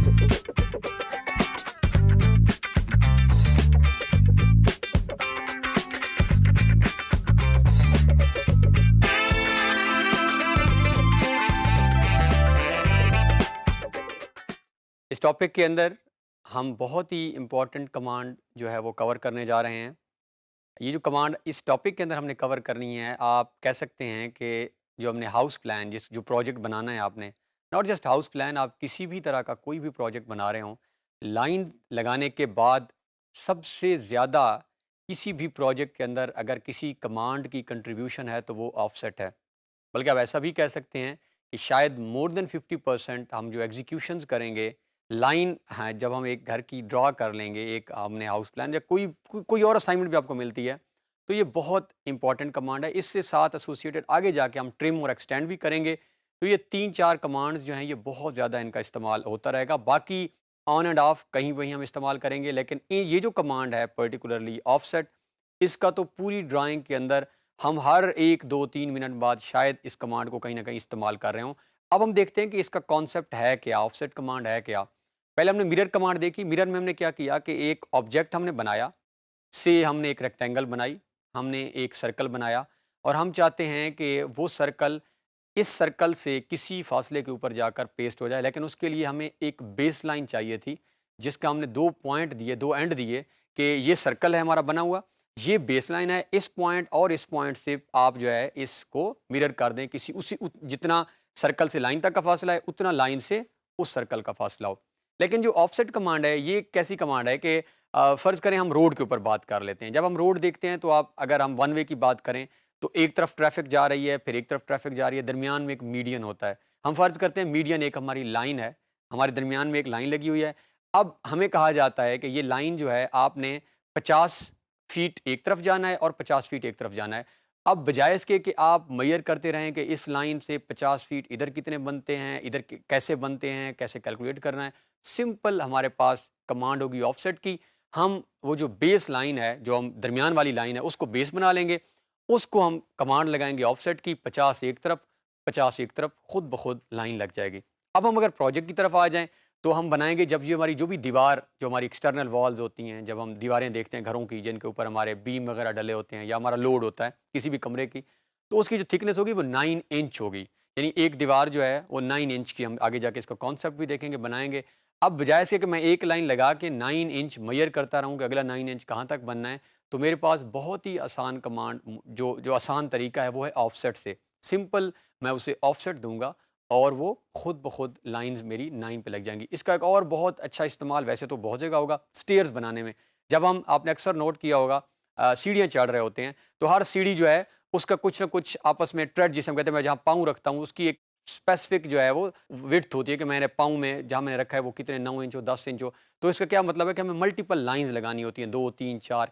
इस टॉपिक के अंदर हम बहुत ही इम्पोर्टेंट कमांड जो है वो कवर करने जा रहे हैं। ये जो कमांड इस टॉपिक के अंदर हमने कवर करनी है, आप कह सकते हैं कि जो हमने हाउस प्लान जिस जो प्रोजेक्ट बनाना है आपने, नॉट जस्ट हाउस प्लान, आप किसी भी तरह का कोई भी प्रोजेक्ट बना रहे हों, लाइन लगाने के बाद सबसे ज़्यादा किसी भी प्रोजेक्ट के अंदर अगर किसी कमांड की कंट्रीब्यूशन है तो वो ऑफसेट है। बल्कि आप ऐसा भी कह सकते हैं कि शायद मोर देन 50% हम जो एग्जीक्यूशंस करेंगे लाइन है, जब हम एक घर की ड्रा कर लेंगे, एक हमने हाउस प्लान या कोई और असाइनमेंट भी आपको मिलती है, तो ये बहुत इंपॉर्टेंट कमांड है। इससे साथ एसोसिएटेड आगे जाके हम ट्रिम और एक्सटेंड भी करेंगे। तो ये 3-4 कमांड्स जो हैं ये बहुत ज़्यादा इनका इस्तेमाल होता रहेगा। बाकी ऑन एंड ऑफ कहीं वहीं हम इस्तेमाल करेंगे, लेकिन ये जो कमांड है पर्टिकुलरली ऑफसेट, इसका तो पूरी ड्राइंग के अंदर हम हर 1, 2, 3 मिनट बाद शायद इस कमांड को कहीं न कहीं इस्तेमाल कर रहे हों। अब हम देखते हैं कि इसका कॉन्सेप्ट है क्या? ऑफसेट कमांड है क्या? पहले हमने मिरर कमांड देखी। मिरर में हमने क्या किया कि एक ऑब्जेक्ट हमने बनाया, से हमने एक रेक्टेंगल बनाई, हमने एक सर्कल बनाया और हम चाहते हैं कि वो सर्कल इस सर्कल से किसी फासले के ऊपर जाकर पेस्ट हो जाए, लेकिन उसके लिए हमें एक बेसलाइन चाहिए थी, जिसका हमने 2 पॉइंट दिए, 2 एंड दिए कि ये सर्कल है हमारा बना हुआ, ये बेसलाइन है, इस पॉइंट और इस पॉइंट से आप जो है इसको मिरर कर दें किसी जितना सर्कल से लाइन तक का फासला है, उतना लाइन से उस सर्कल का फासला हो। लेकिन जो ऑफसेट कमांड है, ये कैसी कमांड है कि फ़र्ज़ करें हम रोड के ऊपर बात कर लेते हैं। जब हम रोड देखते हैं तो आप अगर हम वन वे की बात करें, तो एक तरफ ट्रैफ़िक जा रही है, फिर एक तरफ ट्रैफ़िक जा रही है, दरमियान में एक मीडियन होता है। हम फ़र्ज़ करते हैं मीडियन एक हमारी लाइन है, हमारे दरमियान में एक लाइन लगी हुई है। अब हमें कहा जाता है कि ये लाइन जो है आपने 50 फ़ीट एक तरफ जाना है और 50 फ़ीट एक तरफ जाना है। अब बजाय इसके कि आप मेज़र करते रहें कि इस लाइन से 50 फ़ीट इधर कितने बनते हैं, इधर कैसे बनते हैं, कैसे कैलकुलेट करना है, सिंपल हमारे पास कमांड होगी ऑफसेट की। हम वो जो बेस लाइन है, जो हम दरमियान वाली लाइन है, उसको बेस बना लेंगे। उसको हम कमांड लगाएँगे ऑफसेट की, 50 एक तरफ, 50 एक तरफ, खुद ब खुद लाइन लग जाएगी। अब हम अगर प्रोजेक्ट की तरफ आ जाएँ, तो हम बनाएँगे जब ये हमारी जो भी दीवार, जो हमारी एक्सटर्नल वॉल्स होती हैं, जब हम दीवारें देखते हैं घरों की, जिनके ऊपर हमारे बीम वगैरह डले होते हैं या हमारा लोड होता है किसी भी कमरे की, तो उसकी जो थिकनेस होगी वो 9 इंच होगी। यानी एक दीवार जो है वो 9 इंच की, हम आगे जाके इसका कॉन्सेप्ट भी देखेंगे, बनाएँगे। अब बजाय इसके कि मैं एक लाइन लगा के 9 इंच मेज़र करता रहूँ कि अगला 9 इंच कहाँ तक बनना है, तो मेरे पास बहुत ही आसान कमांड जो जो आसान तरीका है वो है ऑफसेट से। सिंपल मैं उसे ऑफसेट दूँगा और वो खुद ब खुद लाइन्स मेरी 9 पे लग जाएँगी। इसका एक और बहुत अच्छा इस्तेमाल वैसे तो बहुत जगह होगा, स्टेयर्स बनाने में। जब हम आपने अक्सर नोट किया होगा सीढ़ियाँ चढ़ रहे होते हैं, तो हर सीढ़ी जो है उसका कुछ न कुछ आपस में ट्रेड जिसे हम कहते हैं, मैं जहाँ पाँव रखता हूँ उसकी एक स्पेसिफिक जो है वो विड्थ होती है कि मैंने पाँव में जहाँ मैंने रखा है वो कितने 9 इंच हो, 10 इंच हो। तो इसका क्या मतलब है कि हमें मल्टीपल लाइन्स लगानी होती हैं, 2, 3, 4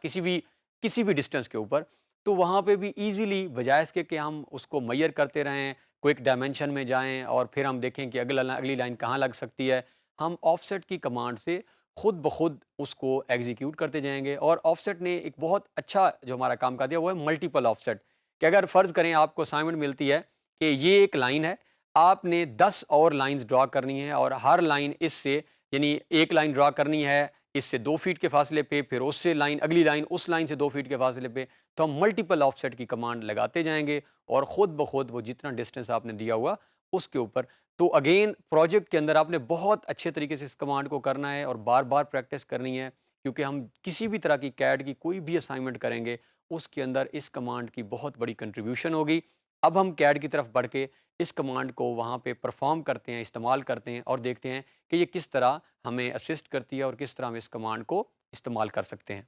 किसी भी डिस्टेंस के ऊपर। तो वहाँ पे भी ईज़िली बजाय इसके कि हम उसको मेज़र करते रहें, क्विक डायमेंशन में जाएँ और फिर हम देखें कि अगली लाइन कहाँ लग सकती है, हम ऑफसेट की कमांड से खुद ब खुद उसको एग्ज़ीक्यूट करते जाएँगे। और ऑफसेट ने एक बहुत अच्छा जो हमारा काम कर दिया वो है मल्टीपल ऑफसेट, कि अगर फ़र्ज़ करें आपको असाइनमेंट मिलती है कि ये एक लाइन है, आपने 10 और लाइन्स ड्रा करनी है और हर लाइन इससे, यानी एक लाइन ड्रा करनी है इससे 2 फीट के फासले पे, फिर उससे लाइन अगली लाइन उस लाइन से 2 फीट के फासले पे, तो हम मल्टीपल ऑफसेट की कमांड लगाते जाएँगे और खुद ब खुद वो जितना डिस्टेंस आपने दिया हुआ उसके ऊपर। तो अगेन प्रोजेक्ट के अंदर आपने बहुत अच्छे तरीके से इस कमांड को करना है और बार-बार प्रैक्टिस करनी है, क्योंकि हम किसी भी तरह की कैड की कोई भी असाइनमेंट करेंगे, उसके अंदर इस कमांड की बहुत बड़ी कंट्रीब्यूशन होगी। अब हम कैड की तरफ बढ़ के इस कमांड को वहाँ पे परफ़ॉर्म करते हैं, इस्तेमाल करते हैं और देखते हैं कि ये किस तरह हमें असिस्ट करती है और किस तरह हम इस कमांड को इस्तेमाल कर सकते हैं।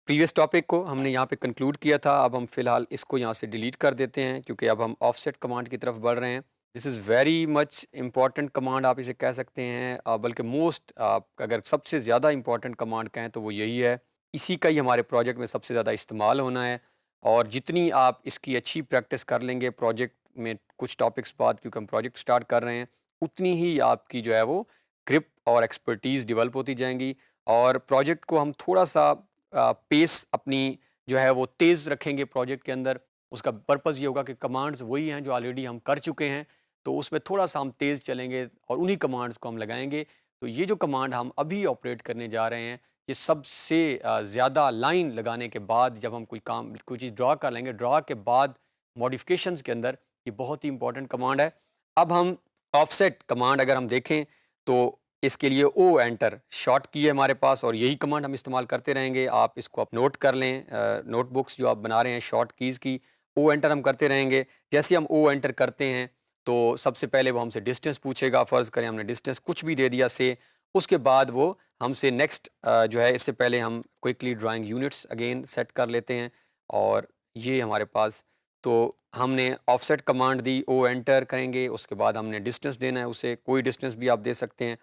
प्रीवियस टॉपिक को हमने यहाँ पे कंक्लूड किया था, अब हम फ़िलहाल इसको यहाँ से डिलीट कर देते हैं, क्योंकि अब हम ऑफसेट कमांड की तरफ बढ़ रहे हैं। This is very much important command आप इसे कह सकते हैं, बल्कि मोस्ट आप अगर सबसे ज़्यादा इम्पॉर्टेंट कमांड कहें तो वो यही है। इसी का ही हमारे प्रोजेक्ट में सबसे ज़्यादा इस्तेमाल होना है और जितनी आप इसकी अच्छी प्रैक्टिस कर लेंगे प्रोजेक्ट में कुछ टॉपिक्स बाद, क्योंकि हम प्रोजेक्ट स्टार्ट कर रहे हैं, उतनी ही आपकी जो है वो ग्रिप और एक्सपर्टीज़ डेवलप होती जाएँगी और प्रोजेक्ट को हम थोड़ा-सा पेस अपनी जो है वो तेज़ रखेंगे प्रोजेक्ट के अंदर। उसका पर्पज़ ये होगा कि कमांड्स वही हैं जो ऑलरेडी हम कर चुके हैं, तो उसमें थोड़ा-सा हम तेज़ चलेंगे और उन्हीं कमांड्स को हम लगाएँगे। तो ये जो कमांड हम अभी ऑपरेट करने जा रहे हैं, ये सबसे ज़्यादा लाइन लगाने के बाद जब हम कोई चीज़ ड्रा कर लेंगे, ड्रा के बाद मॉडिफ़िकेशंस के अंदर ये बहुत ही इम्पोर्टेंट कमांड है। अब हम ऑफसेट कमांड अगर हम देखें तो इसके लिए ओ एंटर शॉर्ट की है हमारे पास और यही कमांड हम इस्तेमाल करते रहेंगे। आप इसको आप नोट कर लें, नोटबुक्स जो आप बना रहे हैं शॉर्ट कीज़ की, ओ एंटर हम करते रहेंगे। जैसे हम ओ एंटर करते हैं तो सबसे पहले वो हमसे डिस्टेंस पूछेगा। फ़र्ज़ करें हमने डिस्टेंस कुछ भी दे दिया से, उसके बाद वो हमसे नेक्स्ट जो है, इससे पहले हम quickly drawing units again set कर लेते हैं और ये हमारे पास, तो हमने ऑफसेट कमांड दी, ओ एंटर करेंगे, उसके बाद हमने डिस्टेंस देना है उसे, कोई डिस्टेंस भी आप दे सकते हैं।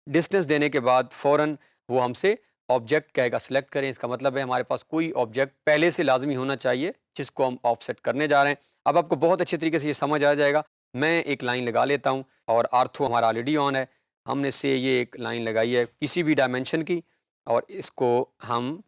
डिस्टेंस देने के बाद फ़ौरन वो हमसे ऑब्जेक्ट कहेगा सेलेक्ट करें। इसका मतलब है हमारे पास कोई ऑब्जेक्ट पहले से लाज़मी होना चाहिए जिसको हम ऑफसेट करने जा रहे हैं। अब आपको बहुत अच्छे तरीके से ये समझ आ जाएगा। मैं एक लाइन लगा लेता हूँ और आर्थो हमारा ऑलरेडी ऑन है। हमने से ये एक लाइन लगाई है किसी भी डायमेंशन की और इसको हम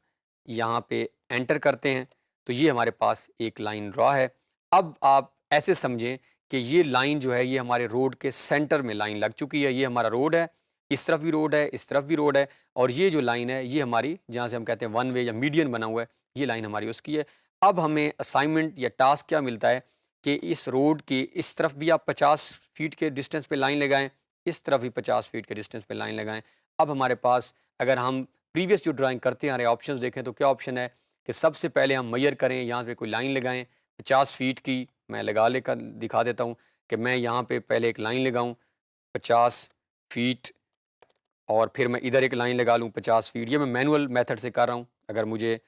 यहाँ पे एंटर करते हैं, तो ये हमारे पास एक लाइन ड्रा है। अब आप ऐसे समझें कि ये लाइन जो है ये हमारे रोड के सेंटर में लाइन लग चुकी है। ये हमारा रोड है, इस तरफ भी रोड है, इस तरफ भी रोड है और ये जो लाइन है ये हमारी, जहाँ से हम कहते हैं वन वे या मीडियन बना हुआ है, ये लाइन हमारी उसकी है। अब हमें असाइनमेंट या टास्क क्या मिलता है कि इस रोड के इस तरफ भी आप 50 फीट के डिस्टेंस पे लाइन लगाएं, इस तरफ भी 50 फीट के डिस्टेंस पे लाइन लगाएं। अब हमारे पास, अगर हम प्रीवियस जो ड्राइंग करते आ रहे ऑप्शंस देखें तो क्या ऑप्शन है कि सबसे पहले हम मेजर करें, यहाँ पे कोई लाइन लगाएं 50 फीट की। मैं लगा लेकर दिखा देता हूँ कि मैं यहाँ पे पहले एक लाइन लगाऊँ 50 फीट और फिर मैं इधर एक लाइन लगा लूँ 50 फीट। ये मैं मैनुअल मेथड से कर रहा हूँ। अगर मुझे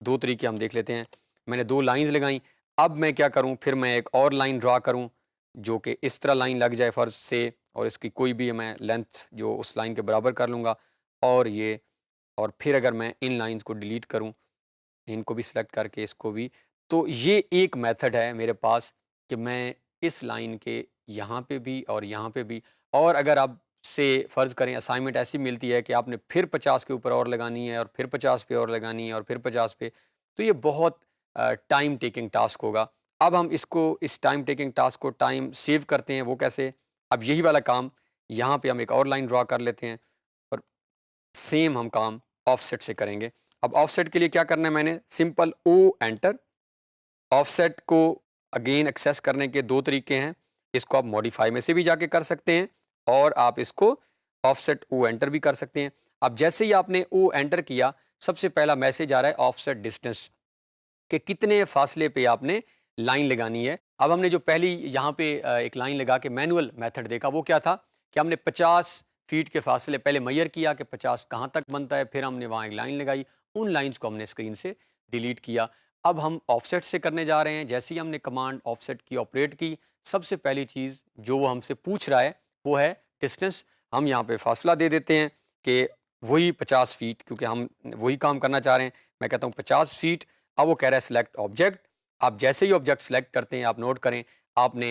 2 तरीके हम देख लेते हैं। मैंने 2 लाइन्स लगाई। अब मैं क्या करूँ, फिर मैं एक और लाइन ड्रा करूँ जो कि इस तरह लाइन लग जाए फ़र्ज़ से, और इसकी कोई भी मैं लेंथ जो उस लाइन के बराबर कर लूँगा और ये, और फिर अगर मैं इन लाइन्स को डिलीट करूँ, इनको भी सिलेक्ट करके इसको भी, तो ये एक मेथड है मेरे पास कि मैं इस लाइन के यहाँ पे भी और यहाँ पे भी, और अगर आप से फ़र्ज़ करें असाइनमेंट ऐसी मिलती है कि आपने फिर 50 के ऊपर और लगानी है और फिर 50 पे और लगानी है और फिर 50 पे, तो ये बहुत टाइम टेकिंग टास्क होगा। अब हम इसको, इस टाइम टेकिंग टास्क को टाइम सेव करते हैं, वो कैसे? अब यही वाला काम यहाँ पे हम एक और लाइन ड्रा कर लेते हैं और सेम हम काम ऑफसेट से करेंगे। अब ऑफसेट के लिए क्या करना है, मैंने सिंपल ओ एंटर। ऑफसेट को अगेन एक्सेस करने के 2 तरीके हैं। इसको आप मॉडिफाई में से भी जाके कर सकते हैं और आप इसको ऑफसेट ओ एंटर भी कर सकते हैं। अब जैसे ही आपने ओ एंटर किया, सबसे पहला मैसेज आ रहा है ऑफसेट डिस्टेंस, कि कितने फासले पे आपने लाइन लगानी है। अब हमने जो पहली यहाँ पे एक लाइन लगा के मैनुअल मेथड देखा, वो क्या था कि हमने 50 फीट के फासले पहले मेजर किया कि 50 कहाँ तक बनता है, फिर हमने वहाँ एक लाइन लगाई, उन लाइंस को हमने स्क्रीन से डिलीट किया। अब हम ऑफसेट से करने जा रहे हैं। जैसे ही हमने कमांड ऑफसेट की ऑपरेट की, सबसे पहली चीज़ जो वो हमसे पूछ रहा है वो है डिस्टेंस। हम यहाँ पे फासला दे देते हैं कि वही 50 फीट, क्योंकि हम वही काम करना चाह रहे हैं। मैं कहता हूँ 50 फीट। अब वो कह रहा है सिलेक्ट ऑब्जेक्ट। आप जैसे ही ऑब्जेक्ट सेलेक्ट करते हैं, आप नोट करें, आपने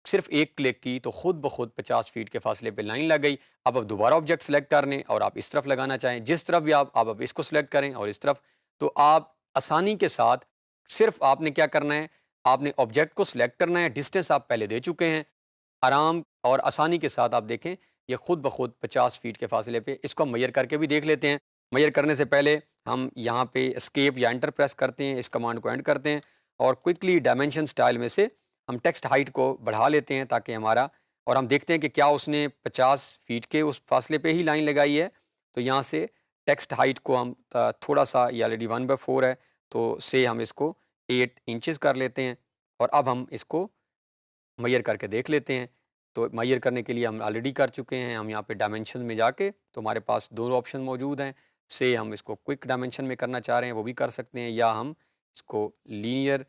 सिर्फ एक क्लिक की तो खुद ब खुद 50 फीट के फासले पे लाइन लग गई। अब आप दोबारा ऑब्जेक्ट सेलेक्ट कर लें और आप इस तरफ लगाना चाहें, जिस तरफ भी आप अब इसको सेलेक्ट करें और इस तरफ, तो आप आसानी के साथ, सिर्फ आपने क्या करना है, आपने ऑब्जेक्ट को सिलेक्ट करना है, डिस्टेंस आप पहले दे चुके हैं, आराम और आसानी के साथ आप देखें ये खुद ब खुद 50 फीट के फासले पे। इसको हम मेजर करके भी देख लेते हैं। मेजर करने से पहले हम यहाँ पे एस्केप या एंटर प्रेस करते हैं, इस कमांड को एंड करते हैं और क्विकली डायमेंशन स्टाइल में से हम टेक्स्ट हाइट को बढ़ा लेते हैं ताकि हमारा, और हम देखते हैं कि क्या उसने 50 फीट के उस फासले पे ही लाइन लगाई है। तो यहाँ से टेक्स्ट हाइट को हम थोड़ा सा, ये ऑलरेडी 1/4 है, तो से हम इसको 8 इंचेस कर लेते हैं और अब हम इसको मेजर करके देख लेते हैं। तो मेजर करने के लिए हम ऑलरेडी कर चुके हैं। हम यहाँ पे डायमेंशन में जाके, तो हमारे पास 2 ऑप्शन मौजूद हैं। से हम इसको क्विक डायमेंशन में करना चाह रहे हैं वो भी कर सकते हैं, या हम इसको लीनियर,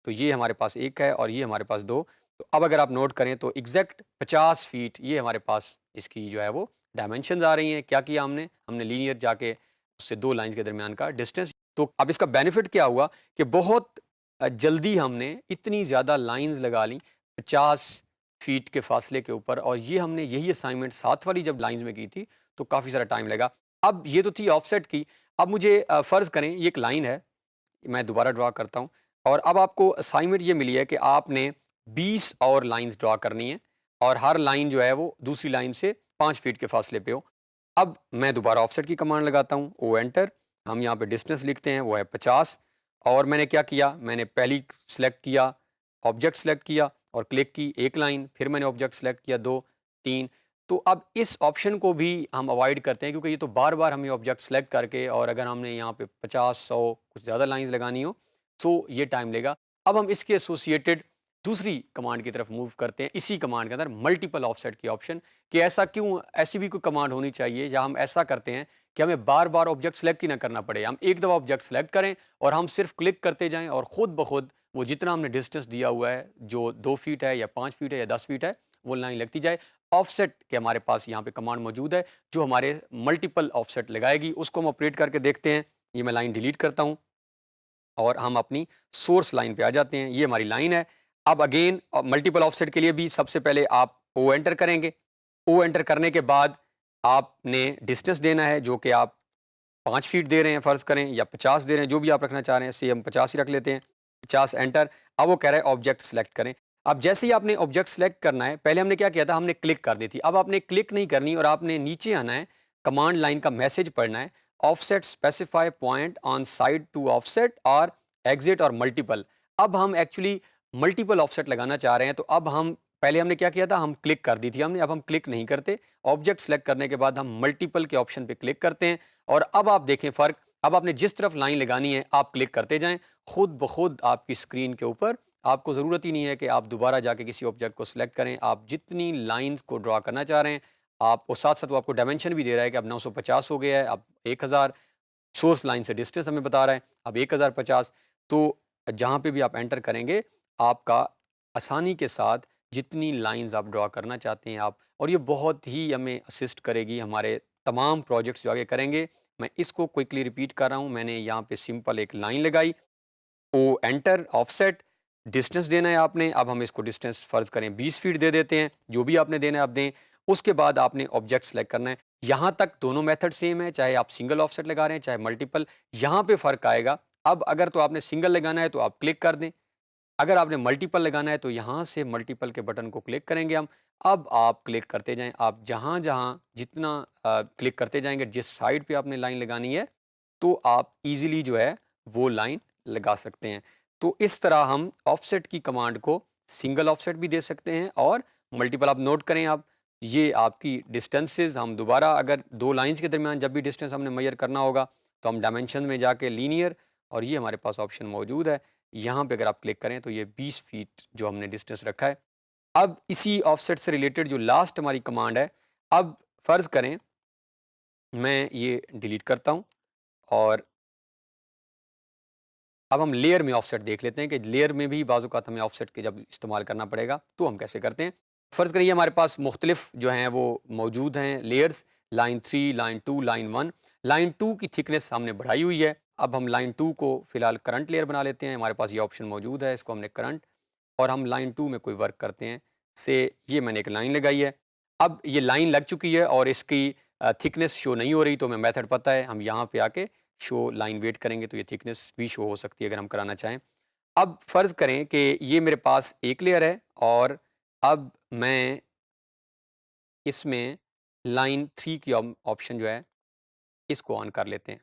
तो ये हमारे पास 1 है और ये हमारे पास 2। तो अब अगर आप नोट करें तो एग्जैक्ट 50 फीट ये हमारे पास इसकी जो है वो डायमेंशंस आ रही हैं। क्या किया हमने? हमने लीनियर जाके उससे 2 लाइन्स के दरमियान का डिस्टेंस। तो अब इसका बेनिफिट क्या हुआ कि बहुत जल्दी हमने इतनी ज़्यादा लाइन्स लगा ली 50 फीट के फासले के ऊपर, और ये हमने यही असाइनमेंट 7 वाली जब लाइन्स में की थी तो काफ़ी सारा टाइम लगा। अब ये तो थी ऑफसेट की। अब मुझे फ़र्ज़ करें ये एक लाइन है, मैं दोबारा ड्रा करता हूँ और अब आपको असाइनमेंट ये मिली है कि आपने 20 और लाइन्स ड्रा करनी है और हर लाइन जो है वो दूसरी लाइन से 5 फीट के फासले पे हो। अब मैं दोबारा ऑफसेट की कमांड लगाता हूँ, ओ एंटर। हम यहाँ पे डिस्टेंस लिखते हैं, वो है 50। और मैंने क्या किया, मैंने पहली सेलेक्ट किया, ऑब्जेक्ट सेलेक्ट किया और क्लिक की एक लाइन, फिर मैंने ऑब्जेक्ट सेलेक्ट किया 2, 3। तो अब इस ऑप्शन को भी हम अवॉइड करते हैं, क्योंकि ये तो बार बार हमें ऑब्जेक्ट सेलेक्ट करके, और अगर हमने यहाँ पे 50, 100 कुछ ज़्यादा लाइंस लगानी हो तो ये टाइम लेगा। अब हम इसके एसोसिएटेड दूसरी कमांड की तरफ मूव करते हैं, इसी कमांड के अंदर मल्टीपल ऑफसेट की ऑप्शन, कि ऐसा क्यों, ऐसी भी कोई कमांड होनी चाहिए जहां हम ऐसा करते हैं कि हमें बार बार ऑब्जेक्ट सेलेक्ट ही ना करना पड़े। हम एक दफ़ा ऑब्जेक्ट सेलेक्ट करें और हम सिर्फ क्लिक करते जाएं और खुद ब खुद वो जितना हमने डिस्टेंस दिया हुआ है, जो 2 फीट है या 5 फीट है या 10 फीट है, वो लाइन लगती जाए। ऑफसेट के हमारे पास यहाँ पे कमांड मौजूद है जो हमारे मल्टीपल ऑफसेट लगाएगी। उसको हम ऑपरेट करके देखते हैं। ये मैं लाइन डिलीट करता हूँ और हम अपनी सोर्स लाइन पे आ जाते हैं। ये हमारी लाइन है। अब अगेन मल्टीपल ऑफसेट के लिए भी सबसे पहले आप ओ एंटर करेंगे। ओ एंटर करने के बाद आपने डिस्टेंस देना है, जो कि आप 5 फीट दे रहे हैं फ़र्ज़ करें, या 50 दे रहे हैं, जो भी आप रखना चाह रहे हैं। से हम 50 ही रख लेते हैं। 50 एंटर। अब वो कह रहा है ऑब्जेक्ट सेलेक्ट करें। अब जैसे ही आपने ऑब्जेक्ट सेलेक्ट करना है, पहले हमने क्या किया था, हमने क्लिक कर दी थी। अब आपने क्लिक नहीं करनी और आपने नीचे आना है, कमांड लाइन का मैसेज पढ़ना है, offset specify point on side to offset और एग्जिट और मल्टीपल। अब हम एक्चुअली मल्टीपल ऑफसेट लगाना चाह रहे हैं, तो अब हम पहले हमने क्या किया था, हम क्लिक कर दी थी हमने, अब हम क्लिक नहीं करते। ऑब्जेक्ट सेलेक्ट करने के बाद हम मल्टीपल के ऑप्शन पे क्लिक करते हैं और अब आप देखें फ़र्क। अब आपने जिस तरफ लाइन लगानी है आप क्लिक करते जाएं, खुद ब खुद आपकी स्क्रीन के ऊपर। आपको ज़रूरत ही नहीं है कि आप दोबारा जाके किसी ऑब्जेक्ट को सिलेक्ट करें। आप जितनी लाइंस को ड्रा करना चाह रहे हैं, आप और साथ साथ वो आपको डायमेंशन भी दे रहा है कि अब 950 हो गया है, अब 1000 सोर्स लाइन से डिस्टेंस हमें बता रहा है, अब 1050। तो जहाँ पे भी आप एंटर करेंगे, आपका आसानी के साथ जितनी लाइंस आप ड्रा करना चाहते हैं आप, और ये बहुत ही हमें असिस्ट करेगी हमारे तमाम प्रोजेक्ट्स जो आगे करेंगे। मैं इसको क्विकली रिपीट कर रहा हूँ। मैंने यहाँ पे सिंपल एक लाइन लगाई, ओ एंटर, ऑफसेट, डिस्टेंस देना है आपने। अब हम इसको डिस्टेंस फ़र्ज़ करें 20 फीट दे देते हैं, जो भी आपने देना है आप दें। उसके बाद आपने ऑब्जेक्ट सेलेक्ट करना है। यहाँ तक दोनों मेथड सेम है, चाहे आप सिंगल ऑफसेट लगा रहे हैं चाहे मल्टीपल। यहाँ पे फ़र्क आएगा। अब अगर तो आपने सिंगल लगाना है तो आप क्लिक कर दें, अगर आपने मल्टीपल लगाना है तो यहाँ से मल्टीपल के बटन को क्लिक करेंगे हम। अब आप क्लिक करते जाएं, आप जहाँ जहाँ जितना क्लिक करते जाएंगे, जिस साइड पे आपने लाइन लगानी है, तो आप इजीली जो है वो लाइन लगा सकते हैं। तो इस तरह हम ऑफसेट की कमांड को सिंगल ऑफसेट भी दे सकते हैं और मल्टीपल। आप नोट करें, आप ये आपकी डिस्टेंसेस, हम दोबारा अगर दो लाइंस के दरमियान जब भी डिस्टेंस हमने मेजर करना होगा तो हम डायमेंशन में जाके लीनियर, और ये हमारे पास ऑप्शन मौजूद है। यहाँ पे अगर आप क्लिक करें तो ये 20 फीट जो हमने डिस्टेंस रखा है। अब इसी ऑफसेट से रिलेटेड जो लास्ट हमारी कमांड है, अब फ़र्ज़ करें मैं ये डिलीट करता हूँ और अब हम लेयर में ऑफसेट देख लेते हैं कि लेयर में भी बाज़ औक़ात हमें ऑफसेट के जब इस्तेमाल करना पड़ेगा तो हम कैसे करते हैं। फ़र्ज़ करिए हमारे पास मुख्तलिफ जो हैं वो मौजूद हैं layers, line 3, line 2, line 1। Line 2 की थिकनेस हमने बढ़ाई हुई है। अब हम लाइन 2 को फ़िलहाल करंट लेयर बना लेते हैं। हमारे पास ये ऑप्शन मौजूद है, इसको हमने करंट, और हम लाइन 2 में कोई वर्क करते हैं। से ये मैंने एक लाइन लगाई है। अब ये लाइन लग चुकी है और इसकी थिकनेस शो नहीं हो रही, तो हमें मेथड पता है, हम यहाँ पे आके शो लाइन वेट करेंगे तो ये थिकनेस भी शो हो सकती है अगर हम कराना चाहें। अब फ़र्ज़ करें कि ये मेरे पास एक लेयर है और अब मैं इसमें लाइन 3 की ऑप्शन जो है इसको ऑन कर लेते हैं।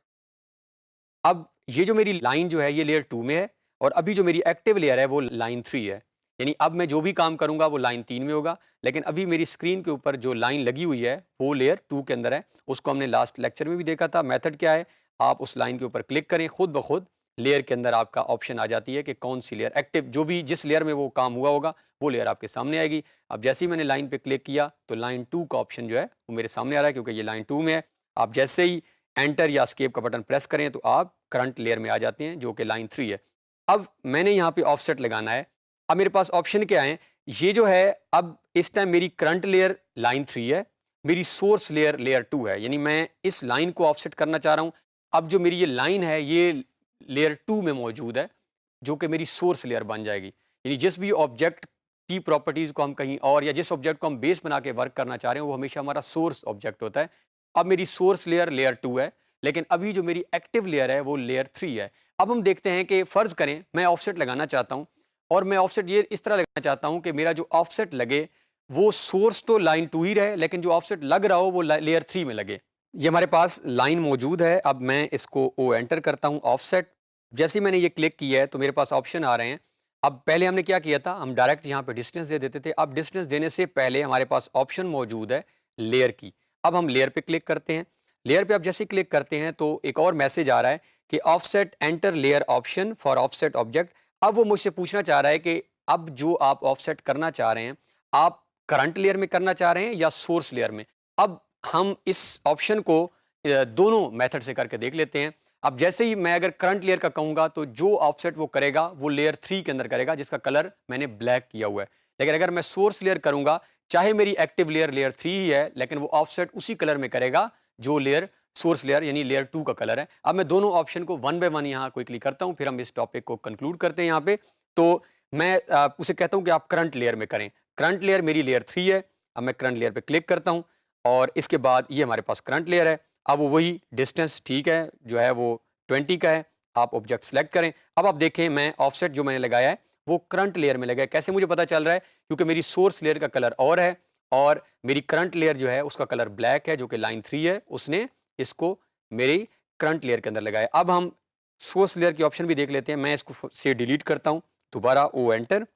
अब ये जो मेरी लाइन जो है ये लेयर 2 में है और अभी जो मेरी एक्टिव लेयर है वो लाइन 3 है। यानी अब मैं जो भी काम करूँगा वो लाइन 3 में होगा, लेकिन अभी मेरी स्क्रीन के ऊपर जो लाइन लगी हुई है वो लेयर 2 के अंदर है। उसको हमने लास्ट लेक्चर में भी देखा था। मेथड क्या है, आप उस लाइन के ऊपर क्लिक करें, खुद ब खुद लेयर के अंदर आपका ऑप्शन आ जाती है कि कौन सी लेयर एक्टिव, जो भी जिस लेयर में वो काम हुआ होगा वो लेयर आपके सामने आएगी। अब जैसे ही मैंने लाइन पे क्लिक किया तो लाइन 2 का ऑप्शन जो है वो मेरे सामने आ रहा है, क्योंकि ये लाइन 2 में है। आप जैसे ही एंटर या एस्केप का बटन प्रेस करें तो आप करंट लेयर में आ जाते हैं जो कि लाइन 3 है। अब मैंने यहाँ पे ऑफसेट लगाना है। अब मेरे पास ऑप्शन क्या है, ये जो है अब इस टाइम मेरी करंट लेयर लाइन 3 है, मेरी सोर्स लेयर लेयर 2 है। यानी मैं इस लाइन को ऑफसेट करना चाह रहा हूँ। अब जो मेरी ये लाइन है ये लेयर 2 में मौजूद है, जो कि मेरी सोर्स लेयर बन जाएगी। यानी जिस भी ऑब्जेक्ट की प्रॉपर्टीज़ को हम कहीं और, या जिस ऑब्जेक्ट को हम बेस बना के वर्क करना चाह रहे हैं, वो हमेशा हमारा सोर्स ऑब्जेक्ट होता है। अब मेरी सोर्स लेयर लेयर 2 है, लेकिन अभी जो मेरी एक्टिव लेयर है वो लेयर 3 है। अब हम देखते हैं कि फ़र्ज़ करें मैं ऑफसेट लगाना चाहता हूँ और मैं ऑफसेट ये इस तरह लगाना चाहता हूँ कि मेरा जो ऑफसेट लगे वो सोर्स तो लाइन 2 ही रहे, लेकिन जो ऑफसेट लग रहा हो वो लेयर 3 में लगे। ये हमारे पास लाइन मौजूद है। अब मैं इसको ओ एंटर करता हूँ ऑफसेट। जैसे ही मैंने ये क्लिक किया है तो मेरे पास ऑप्शन आ रहे हैं। अब पहले हमने क्या किया था, हम डायरेक्ट यहाँ पे डिस्टेंस दे देते थे। अब डिस्टेंस देने से पहले हमारे पास ऑप्शन मौजूद है लेयर की। अब हम लेयर पे क्लिक करते हैं। लेयर पे आप जैसे क्लिक करते हैं तो एक और मैसेज आ रहा है कि offset enter layer option for offset object. अब वो मुझसे पूछना चाह रहा है कि अब जो आप ऑफसेट करना चाह रहे हैं, आप करंट लेयर में करना चाह रहे हैं या सोर्स लेयर में। अब हम इस ऑप्शन को दोनों मेथड से करके देख लेते हैं। अब जैसे ही मैं अगर करंट लेयर का कहूंगा तो जो ऑफसेट वो करेगा वो लेयर 3 के अंदर करेगा, जिसका कलर मैंने ब्लैक किया हुआ है। लेकिन अगर मैं सोर्स लेयर करूंगा, चाहे मेरी एक्टिव लेयर लेयर 3 ही है, लेकिन वो ऑफसेट उसी कलर में करेगा जो लेयर सोर्स लेयर यानी लेयर 2 का कलर है। अब मैं दोनों ऑप्शन को वन बाय वन यहाँ क्विकली करता हूँ, फिर हम इस टॉपिक को कंक्लूड करते हैं यहाँ पे। तो मैं उसे कहता हूँ कि आप करंट लेयर में करें। करंट लेयर मेरी लेयर 3 है। अब मैं करंट लेयर पे क्लिक करता हूँ और इसके बाद ये हमारे पास करंट लेयर है। अब वो वही डिस्टेंस ठीक है, जो है वो 20 का है। आप ऑब्जेक्ट सेलेक्ट करें। अब आप देखें मैं ऑफसेट जो मैंने लगाया है वो करंट लेयर में लगा है। कैसे मुझे पता चल रहा है? क्योंकि मेरी सोर्स लेयर का कलर और है और मेरी करंट लेयर जो है उसका कलर ब्लैक है, जो कि लाइन 3 है। उसने इसको मेरी करंट लेयर के अंदर लगाया। अब हम सोर्स लेयर की ऑप्शन भी देख लेते हैं। मैं इसको से डिलीट करता हूँ, दोबारा ओ एंटर।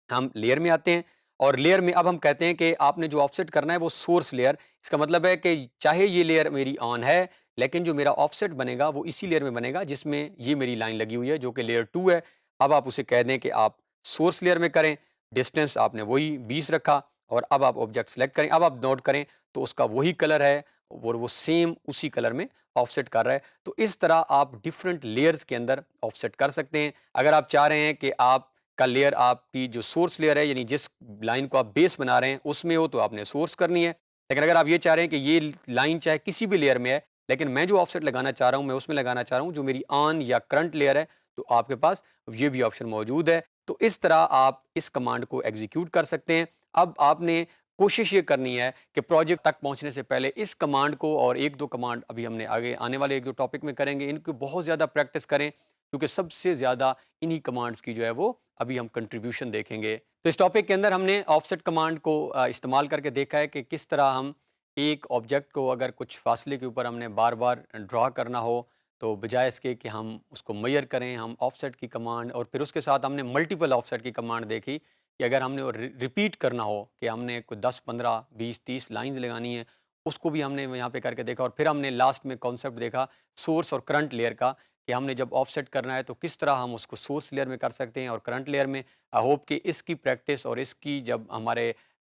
हम लेयर में आते हैं और लेयर में अब हम कहते हैं कि आपने जो ऑफसेट करना है वो सोर्स लेयर। इसका मतलब है कि चाहे ये लेयर मेरी ऑन है, लेकिन जो मेरा ऑफसेट बनेगा वो इसी लेयर में बनेगा जिसमें ये मेरी लाइन लगी हुई है, जो कि लेयर 2 है। अब आप उसे कह दें कि आप सोर्स लेयर में करें। डिस्टेंस आपने वही 20 रखा और अब आप ऑब्जेक्ट सेलेक्ट करें। अब आप नोट करें तो उसका वही कलर है और वो सेम उसी कलर में ऑफसेट कर रहा है। तो इस तरह आप डिफरेंट लेयर्स के अंदर ऑफसेट कर सकते हैं। अगर आप चाह रहे हैं कि आप का लेयर आपकी जो सोर्स लेयर है, यानी जिस लाइन को आप बेस बना रहे हैं उसमें हो, तो आपने सोर्स करनी है। लेकिन अगर आप ये चाह रहे हैं कि ये लाइन चाहे किसी भी लेयर में है, लेकिन मैं जो ऑफसेट लगाना चाह रहा हूं मैं उसमें लगाना चाह रहा हूं जो मेरी ऑन या करंट लेयर है, तो आपके पास ये भी ऑप्शन मौजूद है। तो इस तरह आप इस कमांड को एग्जीक्यूट कर सकते हैं। अब आपने कोशिश ये करनी है कि प्रोजेक्ट तक पहुंचने से पहले इस कमांड को और एक दो कमांड अभी हमने आगे आने वाले एक दो टॉपिक में करेंगे, इनको बहुत ज़्यादा प्रैक्टिस करें, क्योंकि सबसे ज़्यादा इन्हीं कमांड्स की जो है वो अभी हम कंट्रीब्यूशन देखेंगे। तो इस टॉपिक के अंदर हमने ऑफसेट कमांड को इस्तेमाल करके देखा है कि किस तरह हम एक ऑब्जेक्ट को अगर कुछ फासले के ऊपर हमने बार बार ड्रा करना हो, तो बजाय इसके कि हम उसको मेजर करें, हम ऑफसेट की कमांड और फिर उसके साथ हमने मल्टीपल ऑफसेट की कमांड देखी कि अगर हमने रिपीट करना हो कि हमने कोई 10 15 20 30 लाइंस लगानी है, उसको भी हमने यहाँ पे करके देखा। और फिर हमने लास्ट में कॉन्सेप्ट देखा सोर्स और करंट लेयर का, कि हमने जब ऑफसेट करना है तो किस तरह हम उसको सोर्स लेयर में कर सकते हैं और करंट लेयर में। आई होप कि इसकी प्रैक्टिस और इसकी जब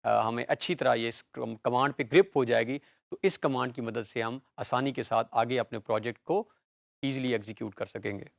हमें अच्छी तरह ये इस कमांड पे ग्रिप हो जाएगी, तो इस कमांड की मदद से हम आसानी के साथ आगे अपने प्रोजेक्ट को ईजिली एग्जीक्यूट कर सकेंगे।